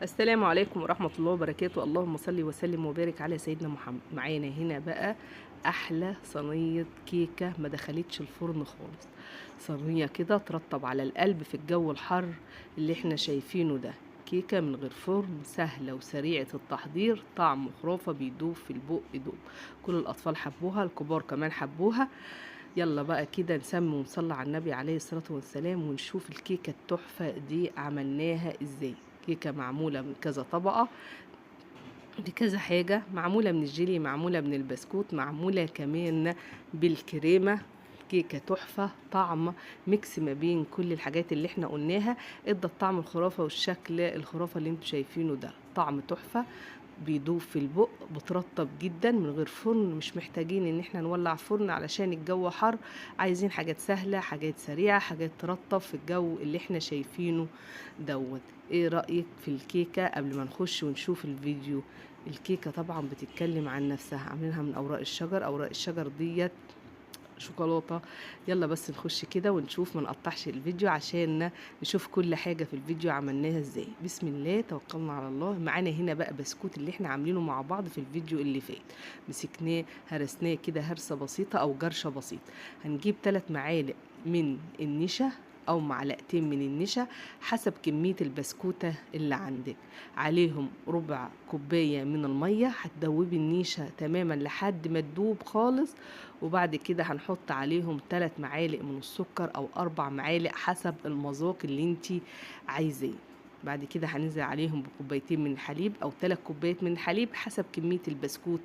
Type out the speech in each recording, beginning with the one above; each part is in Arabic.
السلام عليكم ورحمة الله وبركاته. اللهم صل وسلم وبارك على سيدنا محمد. معانا هنا بقى أحلى صينية كيكة ما دخلتش الفرن خالص. صينية كده ترطب على القلب في الجو الحر اللي احنا شايفينه ده. كيكة من غير فرن، سهلة وسريعة التحضير، طعم خرافة بيدوب في البق دوب. كل الأطفال حبوها، الكبار كمان حبوها. يلا بقى كده نسمي ونصلي على النبي عليه الصلاة والسلام ونشوف الكيكة التحفة دي عملناها ازاي. كيكة معمولة من كذا طبقة بكذا حاجة، معمولة من الجيلي، معمولة من البسكوت، معمولة كمان بالكريمة. كيكة تحفة، طعم ميكس ما بين كل الحاجات اللي احنا قلناها، ادى الطعم الخرافة والشكل الخرافة اللي انتوا شايفينه ده. طعم تحفة بيدوب في البق، بترطب جدا من غير فرن. مش محتاجين ان احنا نولع فرن علشان الجو حر، عايزين حاجات سهلة، حاجات سريعة، حاجات ترطب في الجو اللي احنا شايفينه دوت. ايه رأيك في الكيكة قبل ما نخش ونشوف الفيديو؟ الكيكة طبعا بتتكلم عن نفسها، عاملينها من اوراق الشجر. اوراق الشجر ديت شوكولاتة. يلا بس نخش كده ونشوف، ما نقطعش الفيديو عشان نشوف كل حاجة في الفيديو عملناها ازاي. بسم الله توكلنا على الله. معانا هنا بقى بسكوت اللي احنا عاملينه مع بعض في الفيديو اللي فات. مسكناه هرسناه كده هرسة بسيطة او جرشة بسيطة. هنجيب 3 معالق من النشا او معلقتين من النشا حسب كمية البسكوتة اللي عندك. عليهم ربع كوباية من المية، هتدوبي النشا تماما لحد ما تدوب خالص. وبعد كده هنحط عليهم 3 معالق من السكر او 4 معالق حسب المذاق اللي انتي عايزاه. بعد كده هننزل عليهم بكوبايتين من الحليب او 3 كوبايات من الحليب حسب كمية البسكوت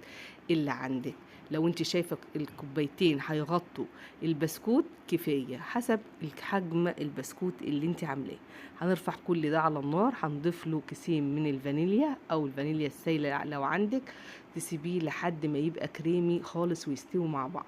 اللي عندك. لو انت شايفة الكوبايتين هيغطوا البسكوت كفاية حسب حجم البسكوت اللي انت عاملاه. هنرفع كل ده على النار، هنضيف له كيسين من الفانيليا او الفانيليا السايلة لو عندك. تسيبيه لحد ما يبقى كريمي خالص ويستوي مع بعض.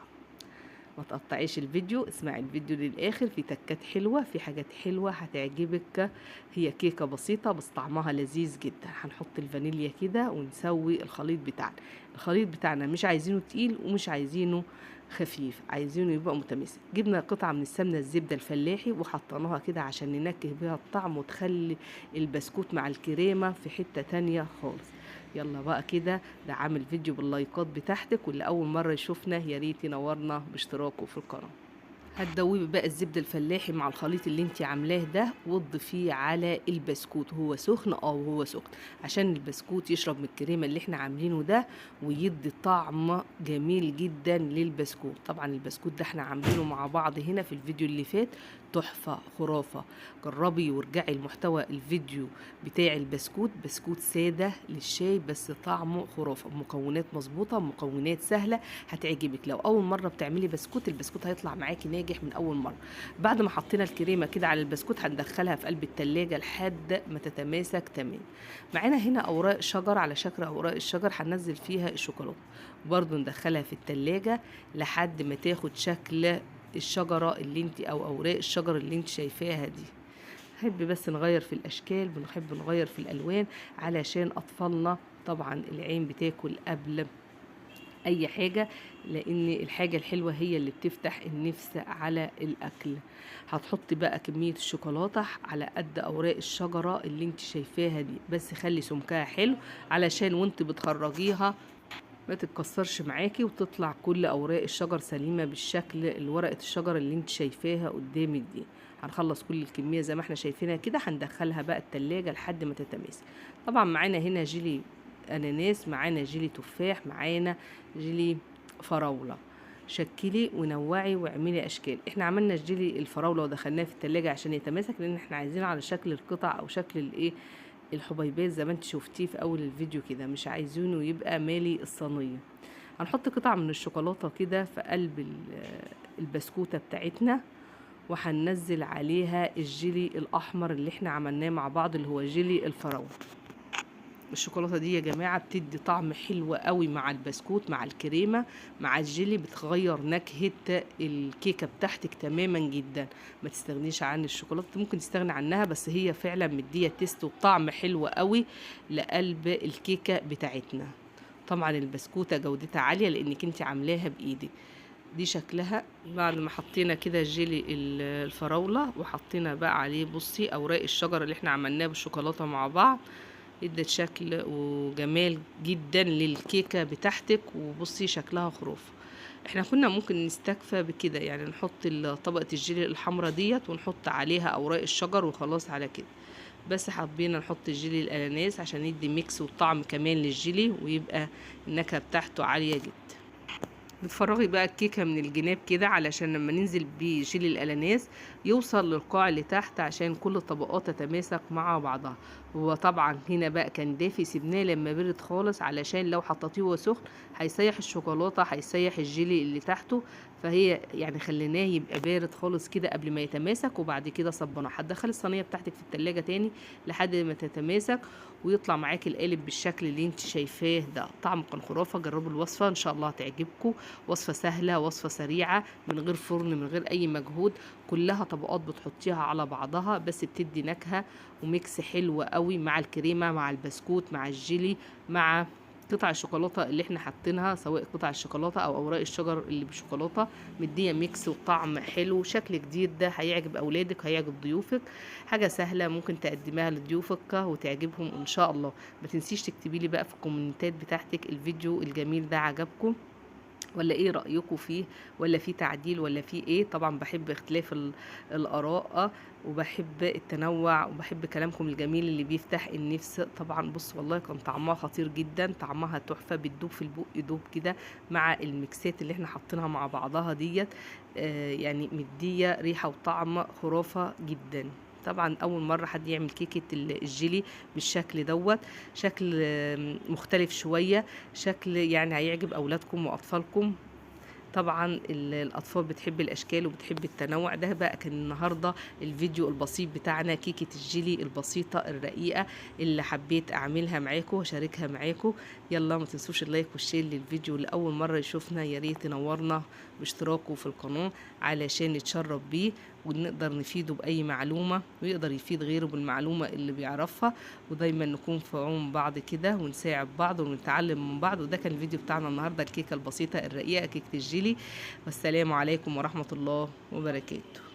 ما تقطعيش الفيديو، اسمعي الفيديو للآخر، في تكات حلوة، في حاجات حلوة هتعجبك. هي كيكة بسيطة بس طعمها لذيذ جدا. هنحط الفانيليا كده ونسوي الخليط بتاعنا. الخليط بتاعنا مش عايزينه تقيل ومش عايزينه خفيف، عايزينه يبقى متماسك. جبنا قطعة من السمنة الزبدة الفلاحي وحطيناها كده عشان ننكه بيها الطعم وتخلي البسكوت مع الكريمة في حتة تانية خالص. يلا بقى كده دعم الفيديو باللايكات بتاعتك، واللي اول مره يشوفنا يا ريت ينورنا باشتراكه في القناه. هتدوبي بقى الزبده الفلاحي مع الخليط اللي انت عاملاه ده وتضيفيه على البسكوت. هو سخن وهو سخن عشان البسكوت يشرب من الكريمه اللي احنا عاملينه ده ويدي طعم جميل جدا للبسكوت. طبعا البسكوت ده احنا عاملينه مع بعض هنا في الفيديو اللي فات، تحفه خرافه. جربي وارجعي لمحتوى الفيديو بتاع البسكوت. بسكوت ساده للشاي بس طعمه خرافه، مكونات مظبوطه، مكونات سهله، هتعجبك. لو اول مره بتعملي بسكوت، البسكوت هيطلع معاكي ناجح من اول مره. بعد ما حطينا الكريمه كده على البسكوت هندخلها في قلب التلاجة لحد ما تتماسك تمام. معانا هنا اوراق شجر على شكل اوراق الشجر، هننزل فيها الشوكولاته وبرده ندخلها في التلاجة لحد ما تاخد شكل الشجره اللي انت او اوراق الشجر اللي انت شايفاها دي. نحب بس نغير في الاشكال، بنحب نغير في الالوان علشان اطفالنا طبعا العين بتاكل قبل اي حاجة، لان الحاجة الحلوة هي اللي بتفتح النفس على الاكل. هتحطي بقى كمية الشوكولاتة على قد اوراق الشجرة اللي انت شايفاها دي، بس خلي سمكها حلو علشان وانت بتخرجيها ما تتكسرش معاكي وتطلع كل اوراق الشجر سليمة بالشكل الورقة الشجر اللي انت شايفاها قدامك دي. هنخلص كل الكمية زي ما احنا شايفينها كده، هندخلها بقى التلاجة لحد ما تتماسك. طبعا معانا هنا جيلي اناناس، معانا جيلي تفاح، معانا جيلي فراولة. شكلي ونوعي واعملي اشكال. احنا عملنا الجيلي الفراولة ودخلناه في التلاجة عشان يتماسك، لان احنا عايزينه على شكل القطع او شكل الايه الحبيبات زي ما انت شفتيه في اول الفيديو كده، مش عايزينه يبقى مالي الصينية. هنحط قطعة من الشوكولاتة كده في قلب البسكوتة بتاعتنا، وهننزل عليها الجيلي الاحمر اللي احنا عملناه مع بعض اللي هو جيلي الفراولة. الشوكولاته دي يا جماعه بتدي طعم حلو قوي مع البسكوت مع الكريمه مع الجيلي، بتغير نكهه الكيكه بتاعتك تماما جدا. ما تستغنيش عن الشوكولاته، ممكن تستغني عنها بس هي فعلا مديه تيست وطعم حلو قوي لقلب الكيكه بتاعتنا. طبعا البسكوته جودتها عاليه لانك انت عاملاها بايدك. دي شكلها بعد ما حطينا كده جيلي الفراولة وحطينا بقى عليه بصي اوراق الشجر اللي احنا عملناه بالشوكولاتة مع بعض. ادت شكل وجمال جدا للكيكة بتاعتك، وبصي شكلها خرافي. احنا كنا ممكن نستكفى بكده، يعني نحط طبقة الجيلي الحمرا ديت ونحط عليها اوراق الشجر وخلاص على كده، بس حبينا نحط الجيلي الاناناس عشان يدي ميكس وطعم كمان للجيلي، ويبقى النكهة بتاعته عالية جدا. بتفرغي بقى الكيكة من الجناب كده علشان لما ننزل بجيلي الأناناس يوصل للقاع اللي تحت، عشان كل الطبقات تتماسك مع بعضها. هو طبعا هنا بقى كان دافي، سيبناه لما برد خالص علشان لو حطيتيه وهو سخن هيسيح الشوكولاتة، هيسيح الجيلي اللي تحته، فهي يعني خليناه يبقى بارد خالص كده قبل ما يتماسك، وبعد كده صبناه. هتدخلي الصينية بتاعتك في التلاجة تاني لحد ما تتماسك ويطلع معاكي القالب بالشكل اللي انت شايفاه ده. طعمه كان خرافة، جربوا الوصفة ان شاء الله هتعجبكم. وصفة سهلة، وصفة سريعة، من غير فرن، من غير أي مجهود، كلها طبقات بتحطيها على بعضها بس بتدي نكهة وميكس حلو قوي مع الكريمة، مع البسكوت، مع الجيلي، مع قطع الشوكولاتة اللي احنا حاطينها، سواء قطع الشوكولاتة او اوراق الشجر اللي بالشوكولاتة، مدية ميكس وطعم حلو، شكل جديد. ده هيعجب اولادك، هيعجب ضيوفك، حاجة سهلة ممكن تقدمها لضيوفك وتعجبهم ان شاء الله. ما تنسيش تكتبي لي بقى في الكومنتات بتاعتك الفيديو الجميل ده عجبكم ولا ايه رأيكم فيه، ولا فيه تعديل، ولا فيه ايه. طبعا بحب اختلاف الآراء، وبحب التنوع، وبحب كلامكم الجميل اللي بيفتح النفس. طبعا بص والله كان طعمها خطير جدا، طعمها تحفة، بتدوب في البق يدوب كده مع الميكسات اللي احنا حاطينها مع بعضها ديت. يعني مدية ريحة وطعم خرافة جدا. طبعا اول مره حد يعمل كيكه الجيلي بالشكل دوت، شكل مختلف شويه، شكل يعني هيعجب اولادكم واطفالكم. طبعا الاطفال بتحب الاشكال وبتحب التنوع. ده بقى كان النهارده الفيديو البسيط بتاعنا، كيكه الجيلي البسيطه الرقيقه اللي حبيت اعملها معاكم واشاركها معاكم. يلا ما تنسوش اللايك والشير للفيديو. لاول مره يشوفنا يا ريت ينورنا باشتراكه في القناه علشان نتشرف بيه ونقدر نفيده باي معلومه، ويقدر يفيد غيره بالمعلومه اللي بيعرفها، ودايما نكون في عون بعض كده ونساعد بعض ونتعلم من بعض. وده كان الفيديو بتاعنا النهارده، الكيكه البسيطه الرقيقه، كيكه الجيلي. والسلام عليكم ورحمه الله وبركاته.